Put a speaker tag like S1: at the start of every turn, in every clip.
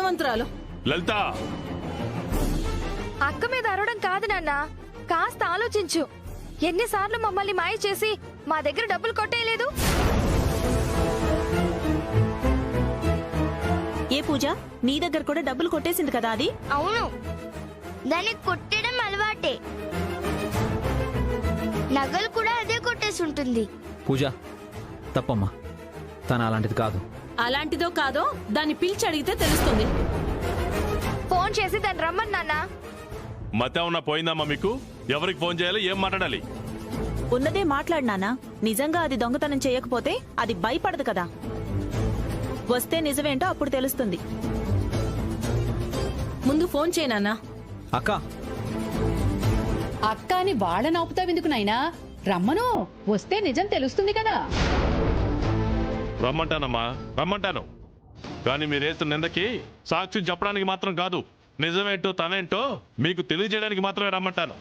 S1: ధనవంతురాలు.
S2: లలిత,
S3: అక్క మీద అరవడం కాదు నాన్న, కాస్త ఆలోచించు. ఎన్నిసార్లు మమ్మల్ని మాయ చేసి మా దగ్గర డబ్బులు కొట్టేయలేదు.
S4: ఏ పూజ, నీ దగ్గర కూడా డబ్బులు కొట్టేసింది కదా అది?
S5: అవును, దానికి కొట్టడం అలవాటే. నగలు కూడా అదే కొట్టేసి ఉంటుంది.
S6: పూజ తప్పమ్మా, తన అలాంటిది కాదు.
S1: అలాంటిదో కాదో దాన్ని పిలిచి అడిగితే తెలుస్తుంది.
S3: ఫోన్ చేసి దాన్ని రమ్మని నాన్న.
S2: మత ఉన్న పోయిందమ్మా మీకు? ఎవరికి ఫోన్ చేయాలి, ఏం మాట్లాడాలి?
S4: ఉన్నదే మాట్లాడినానా. నిజంగా అది దొంగతనం చేయకపోతే అది భయపడదు కదా. వస్తే నిజమేంటో అప్పుడు తెలుస్తుంది.
S1: ముందు ఫోన్ చేయనా.
S6: అక్క
S7: అక్క అని వాళ్ళని ఆపుతావెందుకు నాయనా? రమ్మను, వస్తే నిజం తెలుస్తుంది కదా.
S2: రమ్మంటానమ్మా, రమ్మంటాను. కానీ మీరేస్తున్న నిందకి సాక్షి చెప్పడానికి మాత్రం కాదు, నిజమేంటో తనేంటో మీకు తెలియజేయడానికి మాత్రమే రమ్మంటాను.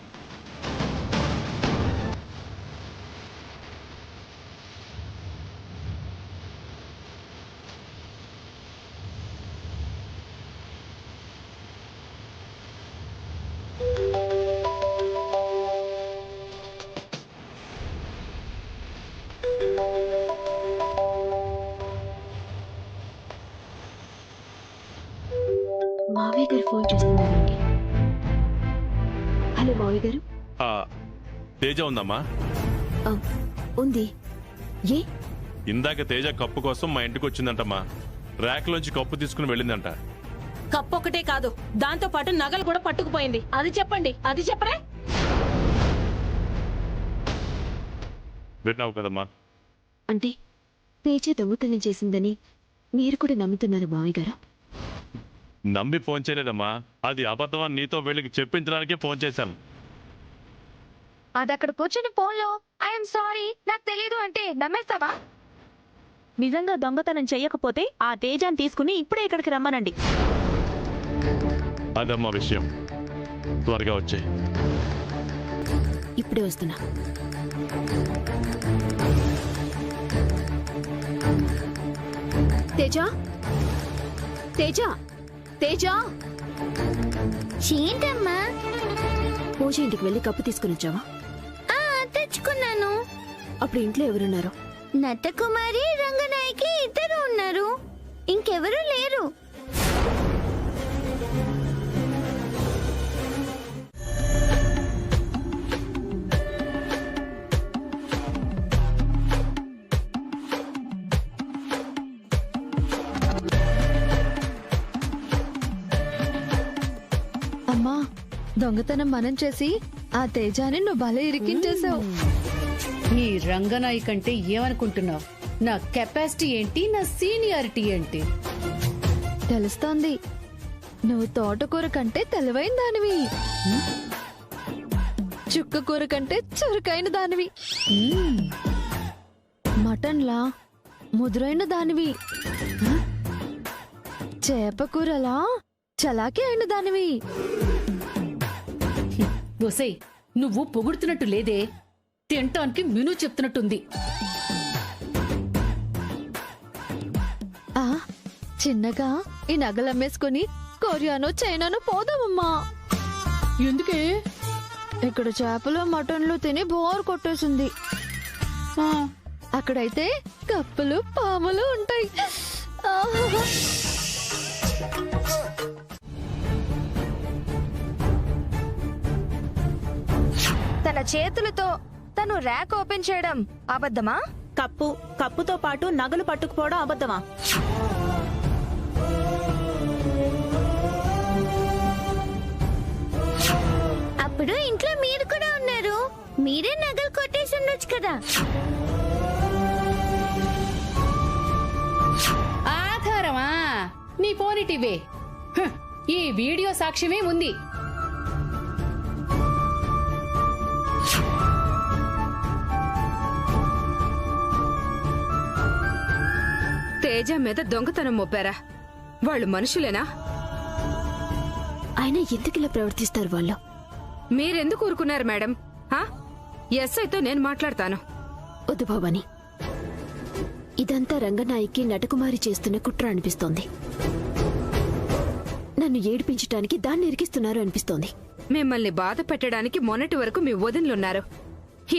S8: మావయ్య గారు ఫోన్ చేస్తున్నారండి. హలో మావయ్య గారు.
S2: తేజ ఉందమ్మా?
S8: ఉంది. ఏ?
S2: ఇందాక తేజ కప్పు కోసం మా ఇంటికి వచ్చిందంటమ్మా. ర్యాక్ లోంచి కప్పు తీసుకుని వెళ్ళిందంట.
S1: కప్పు ఒకటే కాదు, దాంతో పాటు నగలు కూడా పట్టుకుపోయింది. అది చెప్పండి, అది చెప్పరే.
S2: విన్నావు కదమ్మా?
S8: అంటే తేజ దొంగతనం చేసిందని మీరు కూడా నమ్ముతున్నారు మావయ్య గారు?
S2: నమ్మి ఫోన్ చేయలేదమ్మా, అది అబద్ధమని నీతో వీళ్ళకి చెప్పించడానికే ఫోన్ చేశాను.
S3: అది అక్కడ కూర్చొని ఫోన్లో ఐఎమ్ సారీ నాకు తెలీదు అంటే నమ్మేస్తావా?
S4: నిజంగా దొంగతనం చెయ్యకపోతే ఆ తేజాన్ని తీసుకుని ఇప్పుడే ఇక్కడికి రమ్మనండి.
S2: అదమ్మా విషయం. త్వరగా వచ్చాయి.
S8: ఇప్పుడే వస్తున్నా. తేజ, తేజ, తేజ.
S5: ఏంటమ్మా?
S8: పూజ ఇంటికి వెళ్ళి కప్పు తీసుకుని వచ్చావా?
S5: తెచ్చుకున్నాను.
S8: అప్పుడు ఇంట్లో ఎవరున్నారు?
S5: నటకుమారి, రంగనాయకి ఇద్దరు ఉన్నారు, ఇంకెవరూ లేరు.
S3: అమ్మా, దొంగతనం మనం చేసి ఆ తేజాని నువ్వు భలే ఇరికించేశావు.
S7: ఈ రంగనాయి కంటే ఏమనుకుంటున్నావు? నా కెపాసిటీ ఏంటి, నా సీనియారిటీ ఏంటి
S3: తెలుస్తోంది. నువ్వు తోటకూర కంటే తెలివైన దానివి, చుక్క కూర కంటే చురుకైన దానివి, మటన్లా ముదురైన దానివి, చేపకూరలా చలాకీ అయిన దానివి.
S7: ఒసై, నువ్వు పొగుడుతున్నట్టు లేదే, తినటానికి మెనూ చెప్తున్నట్టుంది.
S3: ఆ చిన్నగా ఈ నగలమ్మేసుకుని కొరియానో చైనానో పోదామమ్మా.
S7: ఎందుకే?
S3: ఇక్కడ చేపలు మటన్లు తిని బోర్ కొట్టేసింది. అక్కడైతే కప్పలు పాములు ఉంటాయి. తన చేతులతో తను ర్యాక్ ఓపెన్ చేయడం అబద్ధమా?
S4: కప్పుతో పాటు నగలు పట్టుకుపోవడం అబద్ధమా?
S5: అప్పుడు ఇంట్లో మీరు కూడా ఉన్నారు, మీరే నగలు కొట్టేసి ఉండొచ్చు కదా.
S7: ఆధారమా? నీ ఫోనిటివే. ఈ వీడియో సాక్ష్యమే ఉంది.
S9: తేజ మీద దొంగతనం మోపారా? వాళ్ళు మనుషులేనా?
S8: ఆయన ఎందుకు ఇలా ప్రవర్తిస్తారు వాళ్ళు?
S9: మీరెందుకు ఊరుకున్నారు మేడం? ఎస్ఐతో నేను మాట్లాడతాను.
S8: వద్దు భవాని, ఇదంతా రంగనాయకి నటకుమారి చేస్తున్న కుట్ర అనిపిస్తోంది. నన్ను ఏడిపించటానికి దాన్ని ఇరికిస్తున్నారు అనిపిస్తోంది.
S9: మిమ్మల్ని బాధ పెట్టడానికి మొన్నటి వరకు మీ వదినలున్నారు.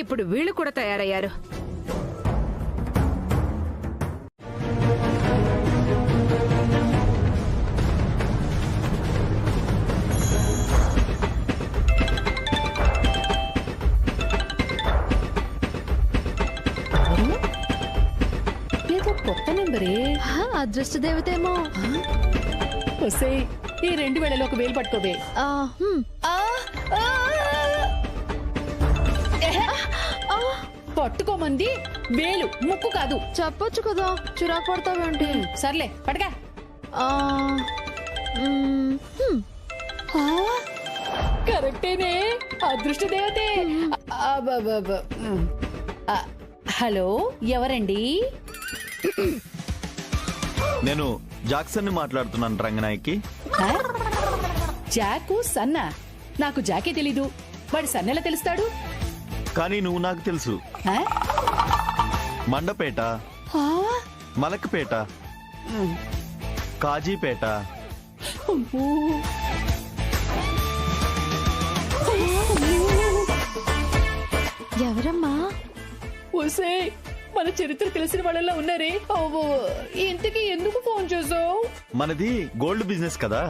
S9: ఇప్పుడు వీళ్ళు కూడా తయారయ్యారు.
S7: ఏదో కొత్త నెంబరే.
S3: అదృష్ట దేవతేమో.
S7: వస్తే ఈ 2000 ఒక వేలు పట్టుకోవే. పట్టుకోమంది వేలు, ముక్కు కాదు.
S3: చెప్పొచ్చు కదా, చిరాకు పడతావేంటి?
S7: సర్లే పడగా. కరెక్టేనే, అదృష్ట దేవతే. హలో, ఎవరండి?
S10: నేను జాక్సన్ ని మాట్లాడుతున్నాను రంగనాయకి.
S7: జాకు సన్నా? నాకు జాకే తెలీదు. వాడి సన్నెలా తెలుస్తాడు?
S10: కానీ నువ్వు నాకు తెలుసు. మండపేట, మలక్పేట, కాజీపేట.
S3: ఎవరమ్మా?
S7: ఓసే, మన చరిత్ర తెలిసిన వాళ్ళలా ఉన్నారే. ఇంతకీ ఎందుకు ఫోన్ చేసావు?
S10: మనది గోల్డ్ బిజినెస్ కదా.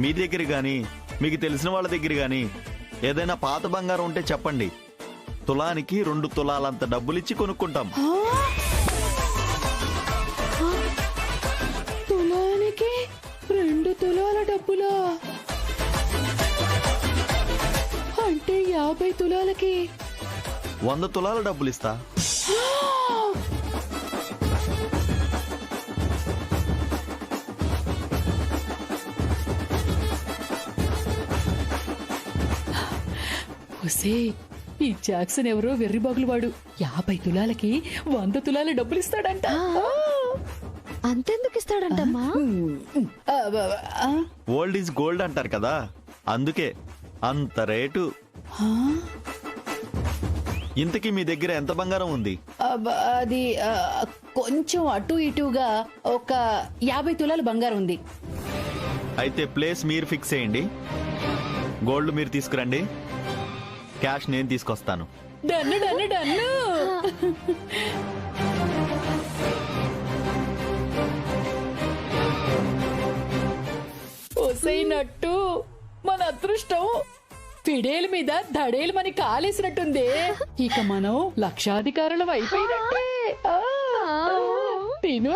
S10: మీ దగ్గర గాని మీకు తెలిసిన వాళ్ళ దగ్గర గాని ఏదైనా పాత బంగారం ఉంటే చెప్పండి. తులానికి 2 తులాలంత డబ్బులిచ్చి కొనుక్కుంటాం.
S7: తులానికి 2 తులాల డబ్బులా? అంటే 50 తులాలకి
S10: 100 తులాల డబ్బులిస్తా.
S7: ఒసే, ఈ జాక్సన్ ఎవరో వెర్రిబాగులు వాడు. 50 తులాలకి 100 తులాల డబ్బులు ఇస్తాడంట.
S3: అంతెందుకు ఇస్తాడంటమ్మా?
S10: ఓల్డ్ ఈజ్ గోల్డ్ అంటారు కదా, అందుకే అంత రేటు. ఇంతకీ మీ దగ్గర ఎంత బంగారం ఉంది?
S7: అది కొంచెం అటు ఇటుగా ఒక 50 తులాల బంగారం ఉంది.
S10: అయితే ప్లేస్ మీరు ఫిక్స్ చేయండి, గోల్డ్ మీరు తీసుకురండి, క్యాష్ నేను తీసుకొస్తాను.
S7: డన్ను డన్ను డన్ను. ఓసైనట్టు మన అదృష్టం ఫిడేలు మీద ధడేలు మని కాలేసినట్టుంది. ఇక మనం లక్షాధికారులం అయిపోయినట్టే. తిను.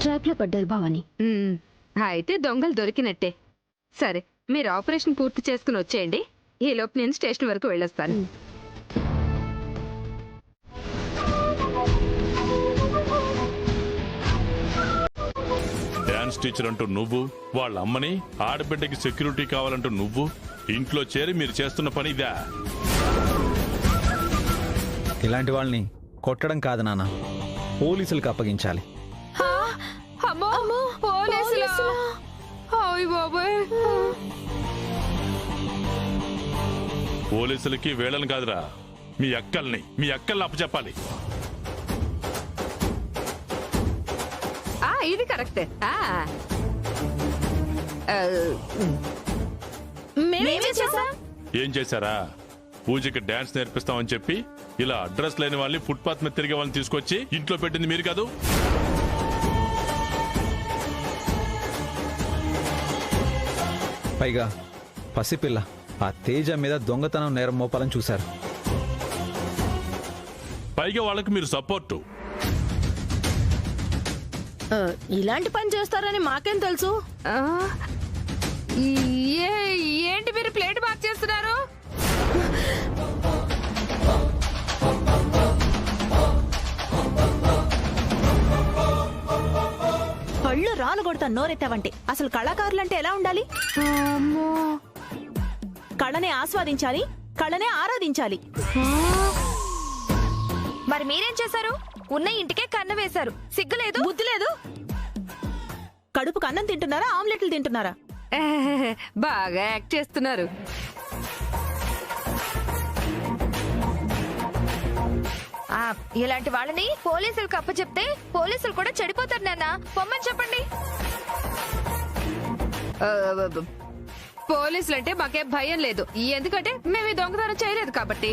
S8: ట్రాప్ లో పడ్డారు భవాని.
S9: అయితే దొంగలు దొరికినట్టే. సరే, మీరు ఆపరేషన్ పూర్తి చేసుకుని వచ్చేయండి. ఈ లోపు నేను స్టేషన్ వరకు వెళ్ళొస్తాను.
S2: డాన్స్ టీచర్ అంటూ నువ్వు, వాళ్ళ అమ్మని, ఆడబిడ్డకి సెక్యూరిటీ కావాలంటూ నువ్వు ఇంట్లో చేరి మీరు చేస్తున్న పని ఇదా?
S6: ఇలాంటి వాళ్ళని కొట్టడం కాదు నాన్న, పోలీసులకు అప్పగించాలి.
S2: పోలీసులకి వేళను కాదురా, మీ అక్కల్ని అప్పచెప్పాలి.
S9: ఇది కరెక్టే.
S2: ఏం చేశారా? పూజకి డాన్స్ నేర్పిస్తామని చెప్పి ఇలా అడ్రస్ లేని వాళ్ళని, ఫుట్పాత్ మీద తిరిగే వాళ్ళని తీసుకొచ్చి ఇంట్లో పెట్టింది మీరు కాదు?
S6: పైగా పసిపిల్ల ఆ తేజ మీద దొంగతనం నేరం మోపాలని చూశారు.
S2: పైగా వాళ్ళకి మీరు సపోర్టు.
S1: ఇలాంటి పని చేస్తారని మాకేం తెలుసు?
S9: ఏంటి మీరు ప్లేట్ బాక్ చేస్తున్నారు?
S4: పళ్ళు రాలు కొడతా నోరెత్తావంటే. అసలు కళాకారులంటే ఎలా ఉండాలి? కళనే ఆస్వాదించాలి, కళనే ఆరాధించాలి.
S3: మరి మీరేం చేశారు? ఉన్న ఇంటికే కన్ను వేశారు. సిగ్గులేదు,
S4: బుద్ధి లేదు. కడుపుకు అన్నం తింటున్నారా, ఆమ్లెట్లు తింటున్నారా?
S9: బాగా యాక్ట్ చేస్తున్నారు.
S3: ఇలాంటి వాళ్ళని పోలీసులకు అప్పచెప్తే పోలీసులు కూడా చెడిపోతారు నాన్న. పొమ్మని చెప్పండి.
S9: పోలీసులంటే మాకేం భయం లేదు, ఎందుకంటే మేము ఈ దొంగతనం చేయలేదు కాబట్టి.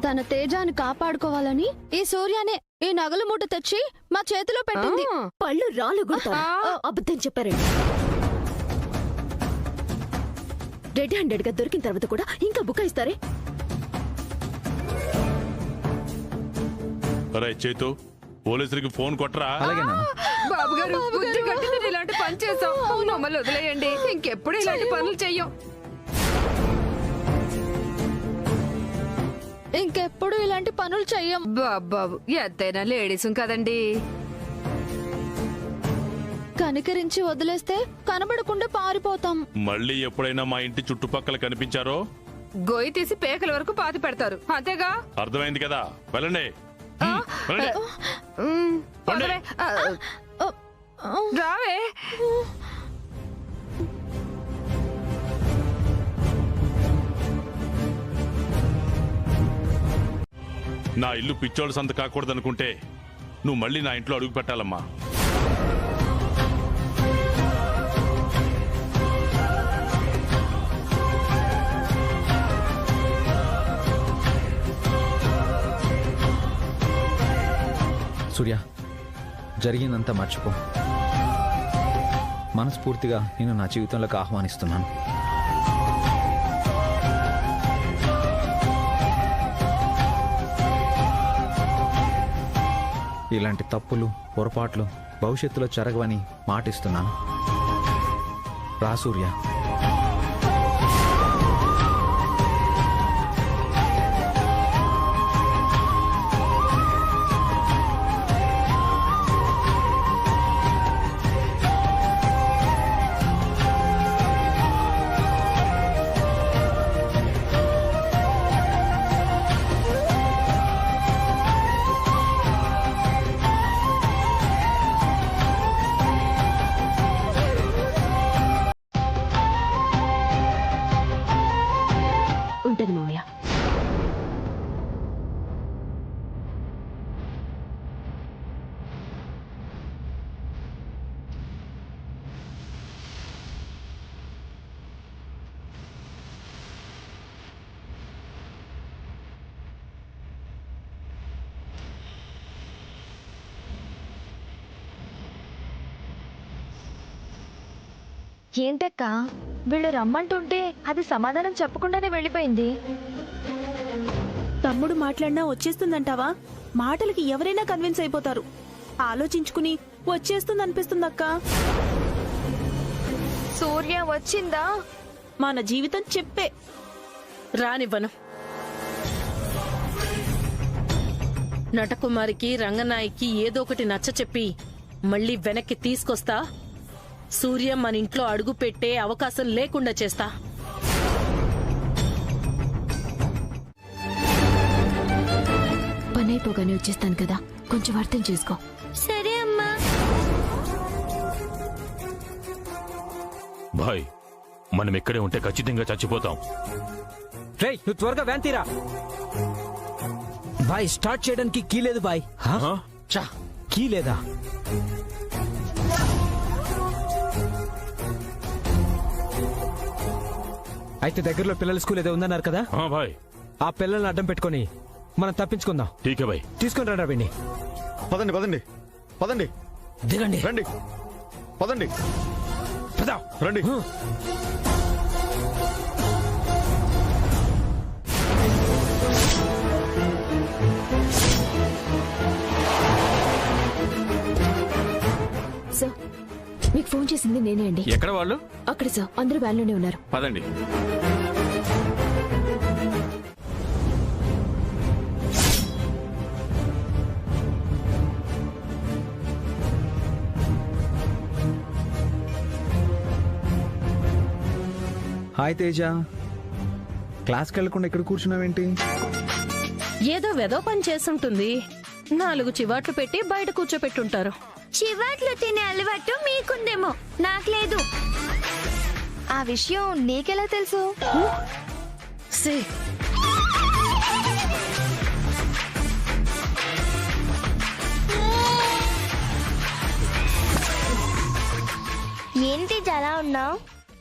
S5: తన తేజాన్ని కాపాడుకోవాలని ఈ సూర్యనే ఈ నగలు మూట తెచ్చి మా చేతిలో పెట్టింది.
S8: పళ్ళు రాళ్ళు కొడతారు. అబద్ధం చెప్పారండి. రెడ్ హ్యాండెడ్ గా దొరికిన తర్వాత కూడా ఇంకా బుకాయిస్తారే.
S2: అరే చేతు, పోలీసులకి ఫోన్ కొట్టరా.
S6: అలాగే నాన్న.
S9: బాబు గారు బుద్ధి గట్టి మీరు ఇలాంటి పని చేసాం, మమ్మల్ని వదిలేయండి. ఇంకెప్పుడు ఇలాంటి పనులు చెయ్యం.
S5: ఇంకెప్పుడు ఇలాంటి పనులు చెయ్యం.
S9: బాబు ఎంతైనా లేడీస్ కదండి.
S5: కనికరించి వదిలేస్తే కనబడకుండా పారిపోతాం.
S2: మళ్ళీ ఎప్పుడైనా మా ఇంటి చుట్టుపక్కల కనిపించారో
S9: గొయ్యి తీసి పేకల వరకు పాతి పెడతారు, అంతేగా?
S2: అర్థమైంది కదా, వెళ్ళండి. వెళ్ళండి.
S9: వదలే. రావే.
S2: నా ఇల్లు పిచ్చోళ్ళ సంత కాకూడదనుకుంటే నువ్వు మళ్ళీ నా ఇంట్లో అడుగు పెట్టాలమ్మా.
S6: సూర్య, జరిగిందంతా మర్చిపో. మనస్ఫూర్తిగా నేను నా జీవితంలోకి ఆహ్వానిస్తున్నాను. ఇలాంటి తప్పులు పొరపాట్లు భవిష్యత్తులో జరగవని మాటిస్తున్నాను. రా సూర్య.
S8: ఉంటది మావయ్య.
S3: ఏంటక్క వీళ్ళు రమ్మంటుంటే అది సమాధానం చెప్పకుండానే వెళ్ళిపోయింది.
S4: తమ్ముడు మాట్లాడినా వచ్చేస్తుందంటావా? మాటలకి ఎవరైనా కన్విన్స్ అయిపోతారు. ఆలోచించుకుని వచ్చేస్తుందనిపిస్తుందక్క.
S3: సూర్య వచ్చిందా?
S4: మన జీవితం చెప్పే.
S1: రానివ్వను. నటకుమారికి రంగనాయకి ఏదో ఒకటి నచ్చ చెప్పి మళ్ళీ వెనక్కి తీసుకొస్తా. సూర్య మన ఇంట్లో అడుగు పెట్టే అవకాశం లేకుండా చేస్తా.
S8: పని అయిపోగానే వచ్చేస్తాను కదా, కొంచెం అర్థం చేసుకో.
S5: సరే అమ్మా.
S11: భాయ్, మనం ఇక్కడే ఉంటే ఖచ్చితంగా చచ్చిపోతాం.
S12: రేయ్, నువ్వు త్వరగా వ్యాన్ తీరా. బాయ్, స్టార్ట్ చేయడానికి కీ లేదు బాయ్. చా, కీ లేదా? అయితే దగ్గరలో పిల్లల స్కూల్ ఏదో ఉందన్నారు కదా,
S11: భాయ్,
S12: ఆ పిల్లల్ని అడ్డం పెట్టుకొని మనం తప్పించుకుందాం.
S11: ఠీకే భాయ్.
S12: తీసుకొని రండి వీడిని.
S10: పదండి పదండి పదండి.
S12: దిగండి.
S10: రండి పదండి.
S12: పదా
S10: రండి.
S8: సార్, మీకు ఫోన్ చేసింది నేనే అండి.
S11: ఎక్కడ వాళ్ళు?
S8: అక్కడ సార్, అందరూ వ్యాన్లోనే ఉన్నారు.
S11: పదండి.
S6: హాయ్ తేజ, క్లాస్కి వెళ్లకుండా ఇక్కడ కూర్చున్నావేంటి?
S1: ఏదో వెదో పని చేసుంటుంది. 4 చివాట్లు పెట్టి బయట కూర్చోపెట్టుంటారు.
S5: చివాట్లు తినే అలవాటు మీకుందేమో, నాకు లేదు.
S3: ఆ విషయం నీకెలా తెలుసు?
S1: సే
S3: ఏంటి అలా ఉన్నావు?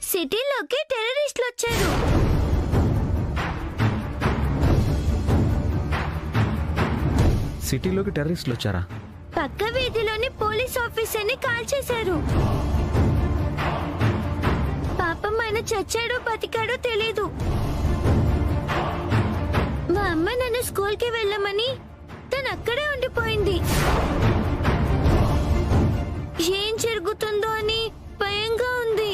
S3: సిటీలోకి టెర్రరిస్టులు వచ్చారు.
S6: సిటీలోకి టెర్రరిస్టులు వచ్చారా?
S3: పక్క వీధిలోని పోలీస్ ఆఫీసర్ని కాల్చేశారు. పాపం ఆయన చచ్చాడో బతికాడో తెలీదు. మా అమ్మ నన్ను స్కూల్కి వెళ్ళమని తను అక్కడే ఉండిపోయింది. ఏం జరుగుతుందో అని భయంగా ఉంది.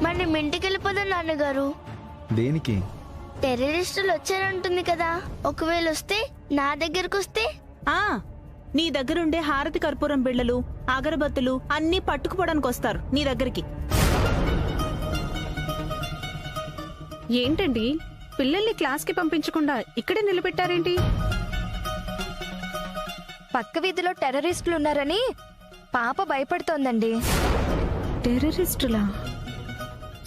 S3: మనం ఇంటికి వెళ్ళిపోదాం నాన్నగారు.
S6: దేనికి?
S3: టెర్రరిస్టులు వచ్చారంటుంది కదా, ఒకవేళ వస్తే నా దగ్గరకు వస్తే?
S4: నీ దగ్గరుండే హారతి కర్పూరం బిళ్ళలు, అగరబత్తులు అన్నీ పట్టుకుపోవడానికి వస్తారు నీ దగ్గరికి.
S9: ఏంటండి పిల్లల్ని క్లాస్కి పంపించకుండా ఇక్కడే నిలబెట్టారేంటి?
S3: పక్క వీధిలో టెర్రరిస్టులు ఉన్నారని పాప భయపడుతోందండి.
S9: టెర్రరిస్టులా?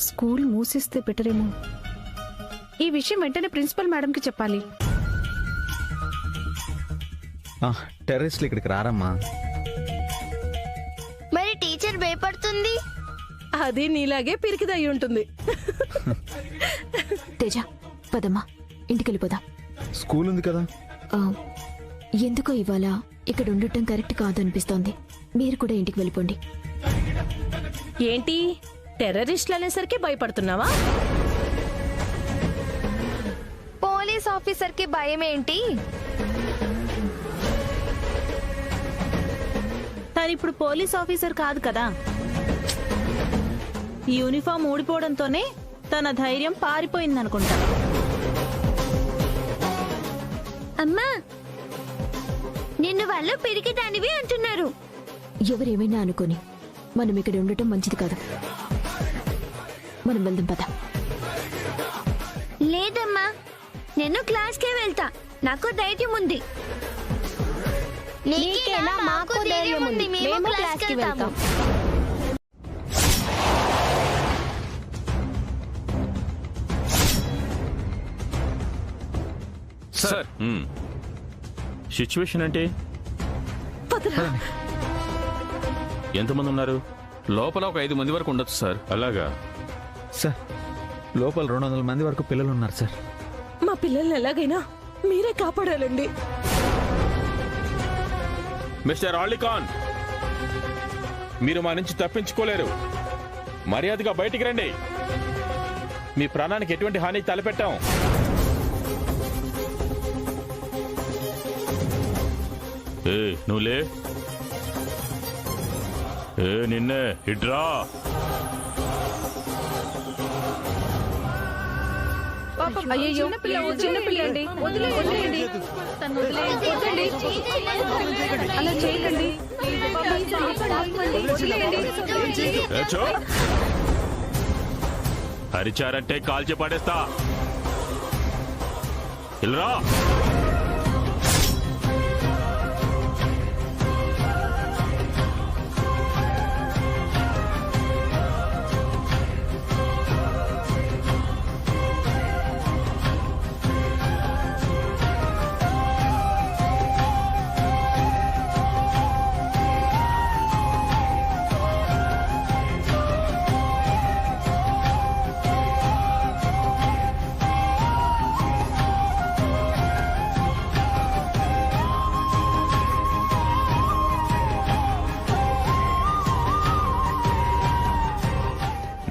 S9: స్కూల్ మూసిస్తే బెటరేమో. ఈ విషయం వెంటనే ప్రిన్సిపల్ మేడంకి చెప్పాలి.
S6: టెర్రరిస్టులు ఇక్కడికి రారమ్మా.
S3: మరి టీచర్ భయపడుతుంది.
S1: అది నీలాగే పిరికిదయ్యి ఉంటుంది.
S8: తేజ పదమ్మా, ఇంటికెళ్ళిపోదాం.
S6: స్కూల్ ఉంది కదా.
S8: ఎందుకో ఇవాళ ఇక్కడ ఉండటం కరెక్ట్ కాదనిపిస్తోంది. మీరు కూడా ఇంటికి వెళ్ళిపోండి.
S1: ఏంటి టెర్రరిస్టులు అనేసరికి భయపడుతున్నావా?
S3: పోలీస్ ఆఫీసర్ కి భయం ఏంటి?
S4: తనిప్పుడు పోలీస్ ఆఫీసర్ కాదు కదా. యూనిఫామ్ ఊడిపోవడంతోనే తన ధైర్యం పారిపోయిందనుకుంటా.
S3: అమ్మా, నిన్ను వాళ్ళు పిరికిదానివి అంటున్నారు.
S8: ఎవరేమైనా అనుకోని మనం ఇక్కడ ఉండటం మంచిది కాదు. మనం వెళ్దాం పద.
S3: లేదమ్మా, నేను క్లాస్కే వెళ్తా. నాకు ధైర్యం ఉంది. నీకేనా? మాకు ధైర్యం ఉంది. మేము క్లాస్కి వెళ్తాము.
S11: సార్ సిచ్యువేషన్ అంటే ఎంతమంది ఉన్నారు?
S12: లోపల ఒక 5 మంది వరకు ఉండొచ్చు సార్.
S11: అలాగా
S6: సార్, లోపల 200 మంది వరకు పిల్లలు ఉన్నారు సార్.
S1: మా పిల్లల్ని ఎలాగైనా మీరే కాపాడాలండి.
S11: మిస్టర్ ఆలిఖాన్, మీరు మా నుంచి తప్పించుకోలేరు. మర్యాదగా బయటికి రండి. మీ ప్రాణానికి ఎటువంటి హాని తలపెట్టాం. నువ్వులే. నిన్నే ఇడ్రా.
S9: అయ్యో చిన్నపిల్లండి, వదిలేయండి. అలా చేయకండి.
S11: అరిచారంటే కాల్చి పడేస్తా. ఇల్రా.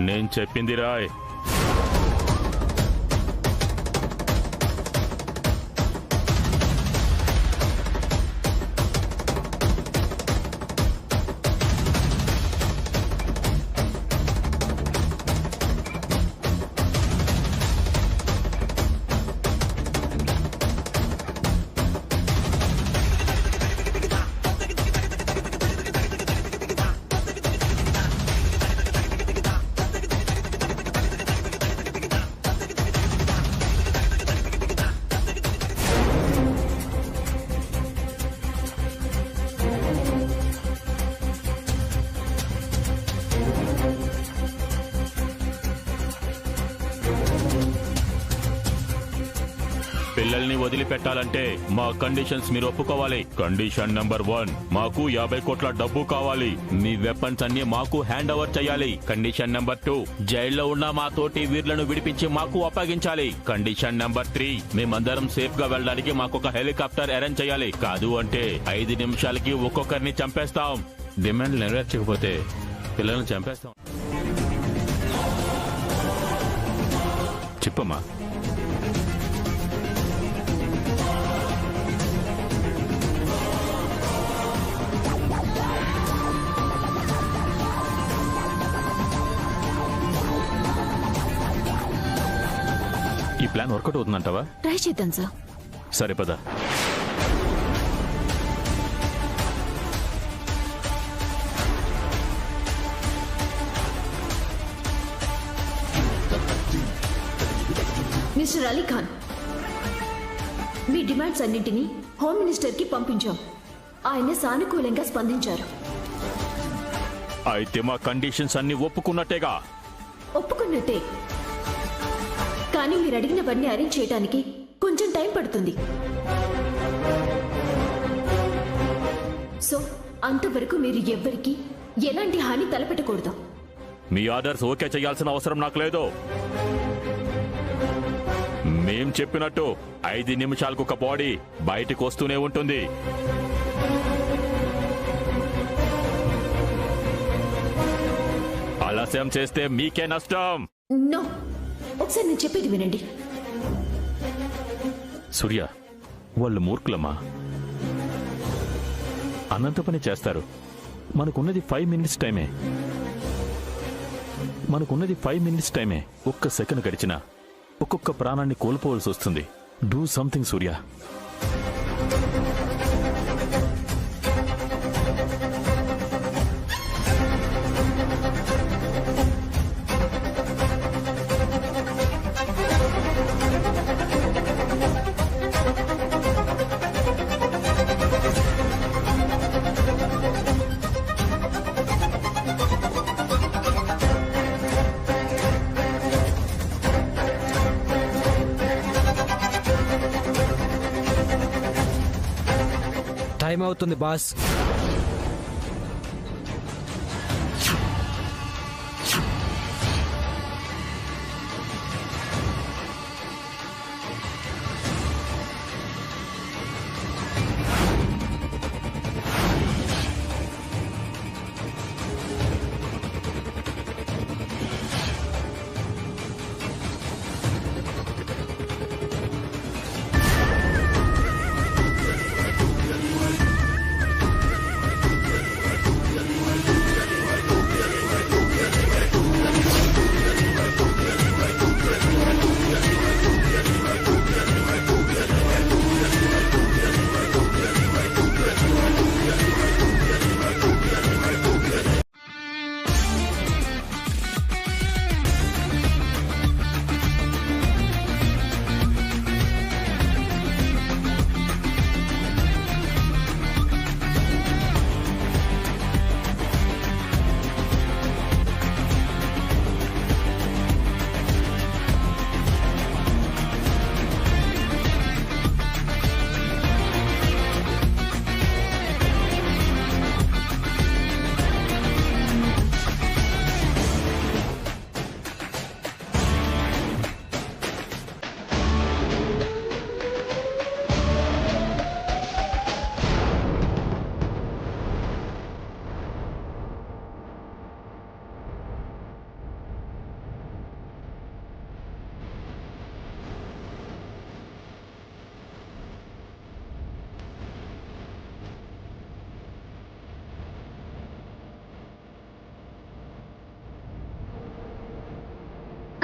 S11: నేను చెప్పింది రాయ్. జైల్ని వదిలిపెట్టాలంటే మా కండిషన్స్ మీరు ఒప్పుకోవాలి. కండిషన్ నెంబర్ 1, మాకు 50 కోట్ల డబ్బు కావాలి. మీ వెపన్స్ అన్ని మాకు హ్యాండ్ ఓవర్ చేయాలి. కండిషన్ నెంబర్ 2, జైల్లో ఉన్న మా తోటి వీర్లను విడిపించి మాకు అప్పగించాలి. కండిషన్ నెంబర్ 3, మేమందరం సేఫ్ గా వెళ్ళడానికి మాకు ఒక హెలికాప్టర్ అరేంజ్ చేయాలి. కాదు అంటే 5 నిమిషాలకి ఒక్కొక్కరిని చంపేస్తాం. డిమాండ్ నెరవేర్చకపోతే పిల్లల్ని చంపేస్తాం. చెప్పమ్మా. ఈ ప్లాన్ వర్కౌట్ అవుతుందంటావా?
S8: ట్రై చేద్దాం సార్.
S11: సరే పద.
S8: మిస్టర్ అలీ ఖాన్, మీ డిమాండ్స్ అన్నింటినీ హోమ్ మినిస్టర్ కి పంపించాం. ఆయన సానుకూలంగా స్పందించారు.
S11: అయితే మా కండిషన్స్ అన్ని ఒప్పుకున్నట్టేగా?
S8: ఒప్పుకున్నట్టే, కానీ మీరు అడిగినవన్నీ అరేంజ్ చేయడానికి కొంచెం టైం పడుతుంది. సో అంతవరకు మీరు ఎవ్వరికి ఎలాంటి హాని తలపెట్టకూడదు.
S11: మీ ఆర్డర్స్ ఓకే చేయాల్సిన అవసరం నాకు లేదు. మేం చెప్పినట్టు 5 నిమిషాలకు ఒక బాడీ బయటకు వస్తూనే ఉంటుంది. ఆలస్యం చేస్తే మీకే నష్టం.
S8: నో, ఒకసారి నేను చెప్పేది వినండి.
S11: సూర్య, వాళ్ళు మూర్ఖులమ్మా. అనంత పని చేస్తారు. మనకున్నది 5 మినిట్స్ టైమే. ఒక్క సెకండ్ గడిచినా ఒక్కొక్క ప్రాణాన్ని కోల్పోవలసి వస్తుంది. Do something Surya.
S12: టైం అవుతుంది బాస్.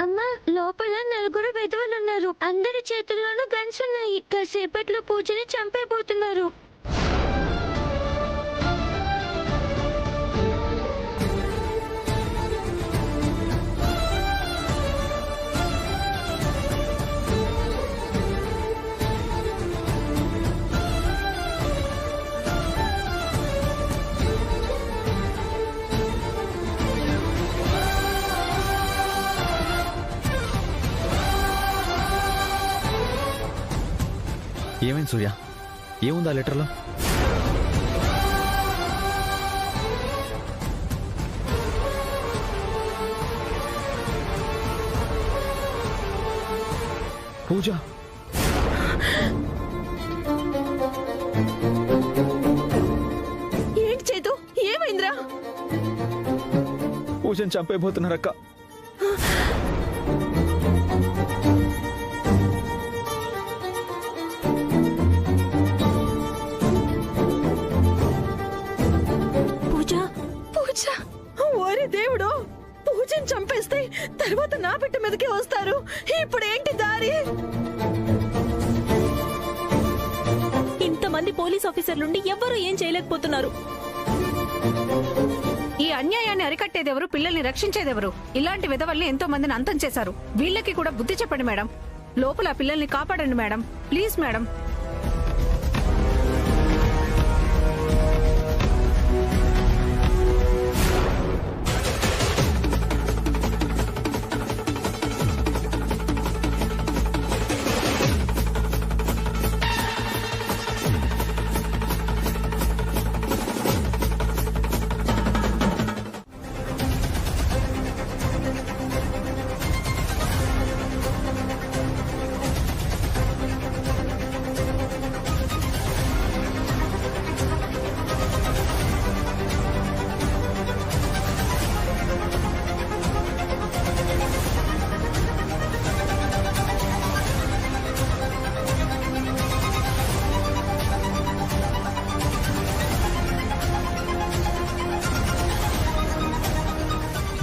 S3: అమ్మా, లోపల 4 విధవలున్నారు. అందరి చేతుల్లోనూ గన్స్ ఉన్నాయి. కాసేపట్లో పూజని చంపేపోతున్నారు.
S6: ఏమైంది సూర్య? ఏముంది ఆ లెటర్లో? పూజ,
S4: ఏంటి చేతు? ఏమైందిరా?
S6: పూజని చంపైపోతున్నారక్క.
S4: పూజ, పూజ, ఓరి దేవుడు! పూజని చంపేస్తే తర్వాత నా బిడ్డ మీదకే వస్తారు. ఇప్పుడు ఏంటి దారి? ఇంతమంది పోలీస్ ఆఫీసర్లుండి ఎవ్వరూ ఏం చేయలేకపోతున్నారు.
S7: ఈ అన్యాయాన్ని అరికట్టేదెవరు? పిల్లల్ని రక్షించేదెవరు? ఇలాంటి విధవల్ని ఎంతో మందిని అంతం చేశారు. వీళ్ళకి కూడా బుద్ధి చెప్పండి మేడం. లోపల పిల్లల్ని కాపాడండి మేడం, ప్లీజ్ మేడం.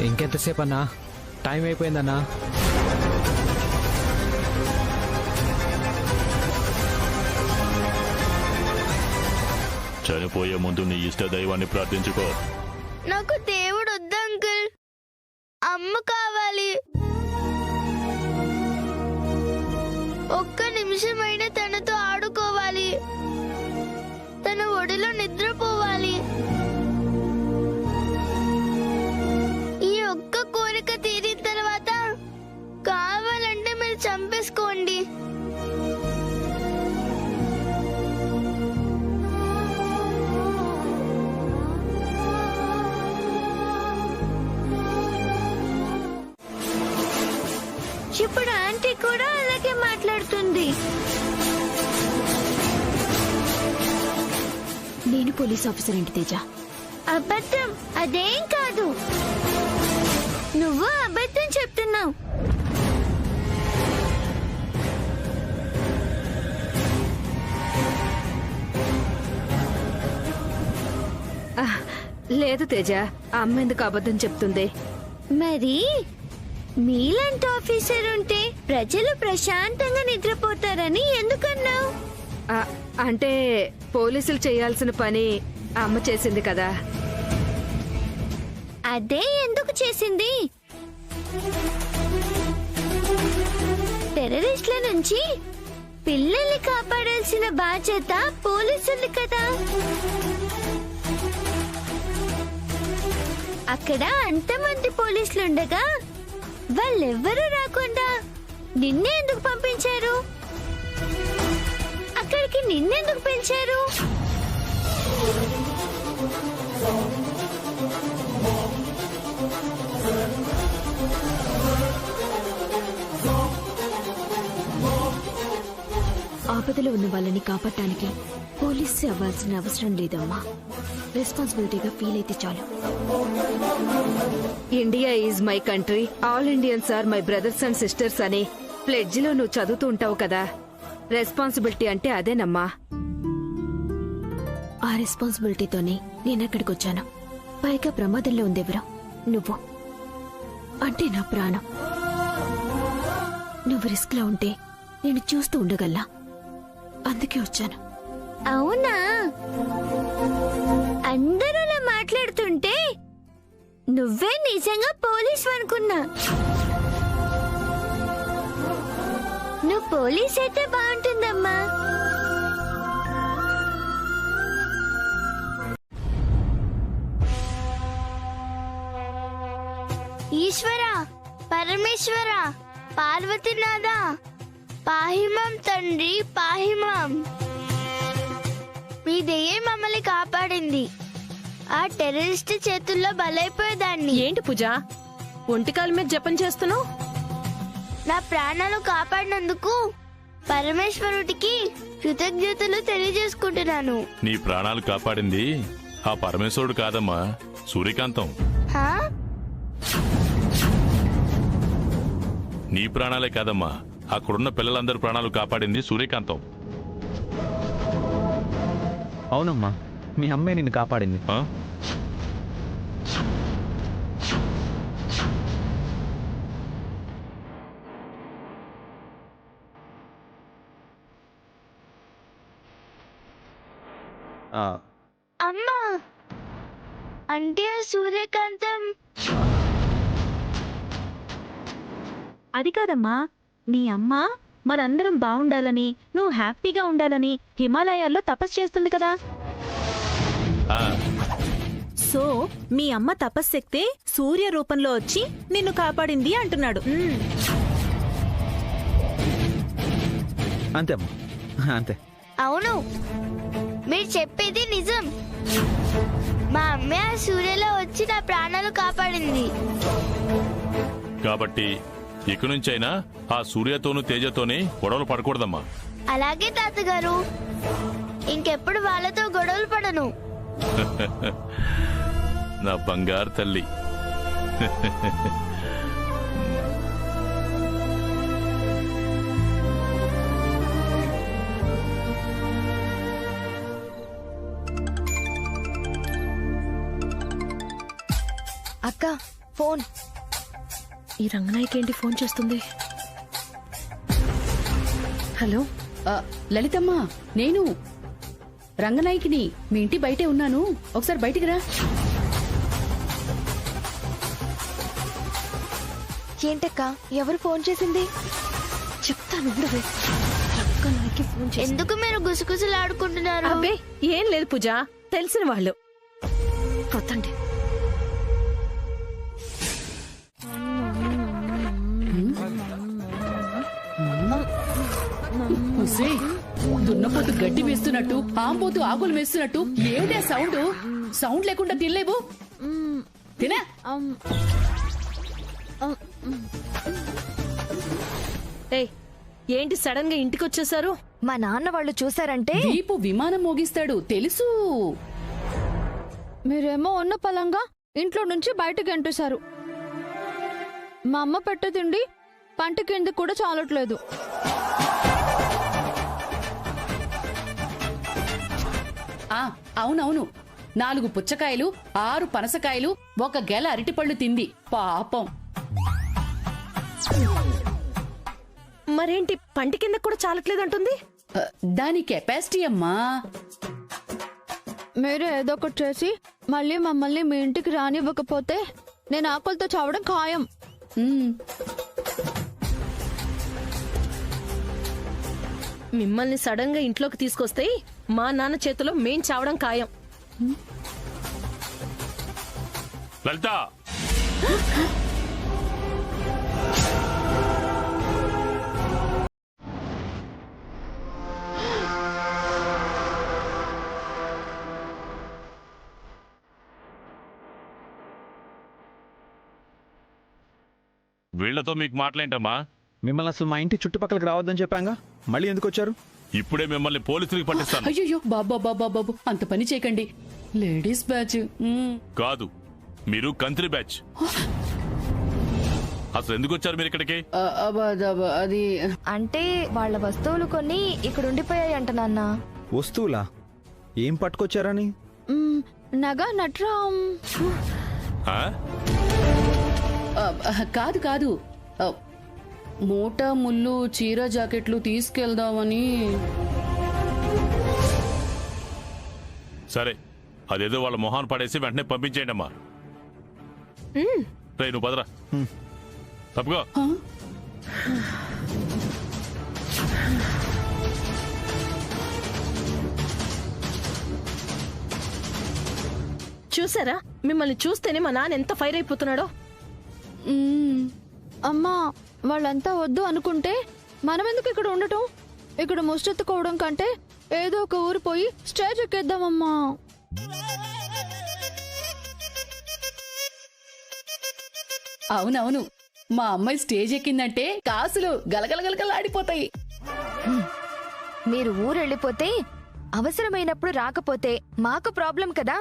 S12: ఇంకెంతసేపు అన్నా? టైం అయిపోయిందన్నా.
S11: చనిపోయే ముందు నీ ఇష్ట దైవాన్ని ప్రార్థించుకో.
S3: నాకు దేవుడు వద్దు అంకుల్, అమ్మ కావాలి. ఒక్క నిమిషమైనా తనతో ఆడుకోవాలి, తన ఒడిలో నిద్రపోవాలి. ఈ ఒక్క కోరిక తీరిన తర్వాత కావాలంటే మీరు చంపేసుకోండి. ఇప్పుడు ఆంటీ కూడా అలాగే మాట్లాడుతుంది.
S8: నేను పోలీస్ ఆఫీసర్ ఏంటి తేజ?
S3: అబద్ధం, అదేం కాదు. నువ్వు అబద్ధం చెప్తున్నావు.
S9: లేదు తేజ, అమ్మ ఎందుకు అబద్ధం చెప్తుంది?
S3: మరి మీలాంటి ఆఫీసర్ ఉంటే ప్రజలు ప్రశాంతంగా నిద్రపోతారని ఎందుకన్నావు?
S9: అంటే పోలీసులు చేయాల్సిన పని అమ్మ చేసింది కదా.
S3: అదే ఎందుకు చేసింది? టెర్రరిస్టుల నుంచి పిల్లల్ని కాపాడాల్సిన బాధ్యత పోలీసులు కదా. అక్కడ అంతమంది పోలీసులుండగా వాళ్ళెవ్వరూ రాకుండా నిన్నే ఎందుకు పంపించారు? అక్కడికి నిన్నెందుకు పిలిచారు?
S8: ఆపదలో ఉన్న వాళ్ళని కాపాడటానికి పోలీసు అవ్వాల్సిన అవసరం లేదమ్మా. రెస్పాన్సిబిలిటీగా ఫీల్ అయితే చాలు.
S9: India is my country, all Indians are my brothers and sisters అని ప్లెడ్జ్ లో నువ్వు చదువుతూ ఉంటావు కదా. రెస్పాన్సిబిలిటీ అంటే అదేనమ్మా.
S8: ఆ రెస్పాన్సిబిలిటీతోనే నేను అక్కడికి వచ్చాను. పైగా ప్రమాదంలో ఉందెవరో నువ్వు. అంటే నా ప్రాణం. నువ్వు రిస్క్ లో ఉంటే నేను చూస్తూ ఉండగల్లా, అందుకే వచ్చాను.
S3: అవునా? అందరూ అలా మాట్లాడుతుంటే నువ్వే నిజంగా పోలీసు అనుకున్నా. నువ్వు పోలీస్ అయితే బాగుంటుందమ్మా. ఈశ్వర, పరమేశ్వర, పార్వతీనాథ, పాహిమం తండ్రి పాహిమం. మీ దయ్యే మమ్మల్ని కాపాడింది. ఆ టెర్రరిస్ట్ చేతుల్లో బలైపోయేదాన్ని.
S1: ఏంటి పూజ, ఒంటికాల మీద జపం చేస్తున్నావు?
S3: నా ప్రాణాలు కాపాడినందుకు పరమేశ్వరుడికి కృతజ్ఞతలు తెలియజేసుకుంటున్నాను.
S2: నీ ప్రాణాలు కాపాడింది ఆ పరమేశ్వరుడు కాదమ్మా, సూర్యకాంతం.
S3: హా?
S2: నీ ప్రాణాలే కాదమ్మా, అక్కడున్న పిల్లలందరి ప్రాణాలు కాపాడింది సూర్యకాంతం.
S6: అవునమ్మా, మీ అమ్మే నిన్ను కాపాడింది.
S2: ఆ?
S3: అమ్మా, అంటే ఆ సూర్యకాంతం
S4: అది కాదమ్మా, నీ అమ్మ మనందరం బాగుండాలని, నువ్వు హ్యాపీగా ఉండాలని హిమాలయాల్లో తపస్సు చేస్తుంది కదా.
S2: ఆ,
S4: సో మీ అమ్మ తపశ్శక్తే సూర్య రూపంలో వచ్చి నిన్ను కాపాడింది అంటున్నాడు.
S6: అంతే అమ్మా, అంతే.
S3: అవును, మీరు చెప్పేది నిజం. మా అమ్మే ఆ సూర్యలో వచ్చి నా ప్రాణాలు కాపాడింది.
S2: కాబట్టి ఇక నుంచైనా ఆ సూర్యతోనూ తేజతోనే గొడవలు పడకూడదమ్మా.
S3: అలాగే తాతగారు, ఇంకెప్పుడు వాళ్ళతో గొడవలు పడను.
S2: నా బంగారు తల్లి.
S3: అక్క, ఫోన్.
S1: ఈ రంగనాయకి ఏంటి ఫోన్ చేస్తుంది? హలో,
S13: లలితమ్మా, నేను రంగనాయకిని. మీ ఇంటి బయటే ఉన్నాను, ఒకసారి బయటికి రా.
S3: ఏంటక్క, ఎవరు ఫోన్ చేసింది?
S1: చెప్తాను, ఉండవే. రంగనాయకి ఫోన్ చేసింది.
S3: ఎందుకు మీరు గుసగుసలాడుకుంటున్నారు?
S1: అబ్బే ఏం లేదు పూజ, తెలిసిన వాళ్ళు. కొత్తండి.
S13: దున్నపోతు గడ్డి వేస్తున్నట్టు, ఆంపోతు ఆకులు వేస్తున్నట్టు ఏమిటే సౌండ్? సౌండ్ లేకుండా తినలేవు. తినా?
S1: ఏయ్, ఏంటి సడన్ గా ఇంటికి వచ్చేసారు?
S3: మా నాన్న వాళ్ళు చూసారంటే
S13: దీపు విమానం మోగిస్తాడు తెలుసు.
S5: మీరేమో ఉన్న పలంగా ఇంట్లో నుంచి బయటకు ఎంటేశారు. మా అమ్మ పెట్టే తిండి పంట కింద కూడా చాలట్లేదు.
S13: అవునవును, 4 పుచ్చకాయలు, 6 పనసకాయలు, 1 గెల అరటిపళ్ళు తింది పాపం.
S1: మరేంటి పంట కింద కూడా చాలట్లేదంటుంది?
S13: దాని కెపాసిటీ అమ్మా.
S5: మీరే ఏదో ఒకటి చేసి మళ్ళీ మమ్మల్ని మీ ఇంటికి రానివ్వకపోతే నేను ఆకలితో చావడం ఖాయం.
S1: మిమ్మల్ని సడన్ గా ఇంట్లోకి తీసుకొస్తే మా నాన్న చేతిలో మేం చావడం ఖాయం.
S2: లలిత, వీళ్లతో మీకు మాటలేంటమ్మా?
S6: మిమ్మల్ని అసలు మా ఇంటి చుట్టుపక్కలకి రావద్దని చెప్పాంగా, మళ్ళీ ఎందుకు వచ్చారు?
S2: ఇప్పుడే మిమ్మల్ని పోలీసులకు పట్టిస్తాను.
S13: అయ్యో బాబా, అంత పని చేయకండి. లేడీస్ బ్యాచ్
S2: కాదు, మీరు కంత్రి బ్యాచ్. అసలు ఎందుకు వచ్చారు మీరు ఇక్కడికి?
S13: అది
S3: అంటే వాళ్ళ వస్తువులు కొన్ని ఇక్కడ ఉండిపోయాయి అంట నాన్న.
S6: వస్తువులా? ఏం పట్టుకొచ్చారని?
S5: నగా నట్రామ్.
S2: ఆ?
S13: కాదు, మూట ముళ్ళు చీర జాకెట్లు తీసుకెళ్దామని.
S2: సరే, అదేదో వాళ్ళ మొహాన్ని పడేసి వెంటనే పంపించేయండి అమ్మా. రేయ్, నువ్వు పదరా. తప్పుకో.
S1: చూసారా, మిమ్మల్ని చూస్తేనే మా నాన్న ఎంత ఫైర్ అయిపోతున్నాడో.
S5: అమ్మా, వాళ్ళంతా వద్దు అనుకుంటే మనమెందుకు ఇక్కడ ఉండటం? ఇక్కడ ముష్టెత్తుకోవడం కంటే ఏదో ఒక ఊరు పోయి స్టేజ్ ఎక్కేద్దామమ్మా.
S13: అవునవును, మా అమ్మాయి స్టేజ్ ఎక్కిందంటే కాసులు గలగలగలగలాడిపోతాయి.
S3: మీరు ఊరెళ్ళిపోతే అవసరమైనప్పుడు రాకపోతే మాకు ప్రాబ్లం కదా.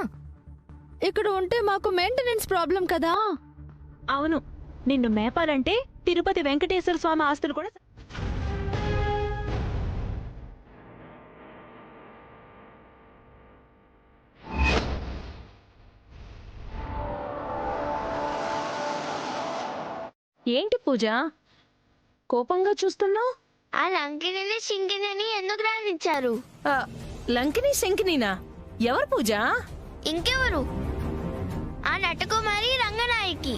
S5: ఇక్కడ ఉంటే మాకు మెయింటెనెన్స్ ప్రాబ్లం కదా.
S4: అవును, నిన్ను మేపాలంటే తిరుపతి వెంకటేశ్వర స్వామి ఆస్తులు కూడా. ఏంటి పూజ కోపంగా చూస్తున్నావు?
S3: ఆ లంకిని సింకిని ఎందుకు రానిచ్చారు?
S1: లంకిని శంకినీనా? ఎవరు పూజ?
S3: ఇంకెవరు? ఆ నటకుమారి రంగనాయకి.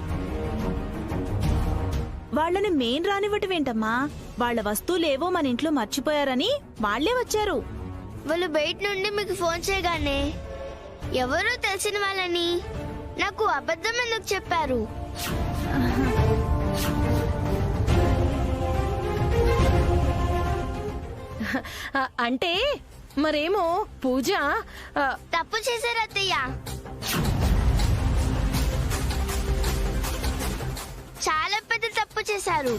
S4: వాళ్ళని మెయిన్ రానివ్వటం ఏంటమ్మా? వాళ్ళ వస్తువులేవో మన ఇంట్లో మర్చిపోయారని వాళ్లే వచ్చారు.
S3: వాళ్ళు బయట నుండి మీకు ఫోన్ చేయగానే ఎవరో తెలిసిన వాళ్ళని నాకు అబద్ధం ఎందుకు చెప్పారు?
S1: అంటే మరేమో పూజ
S3: తప్పు చేశారు అత్తయ్య. చాలా పెద్ద తప్పు చేశారు.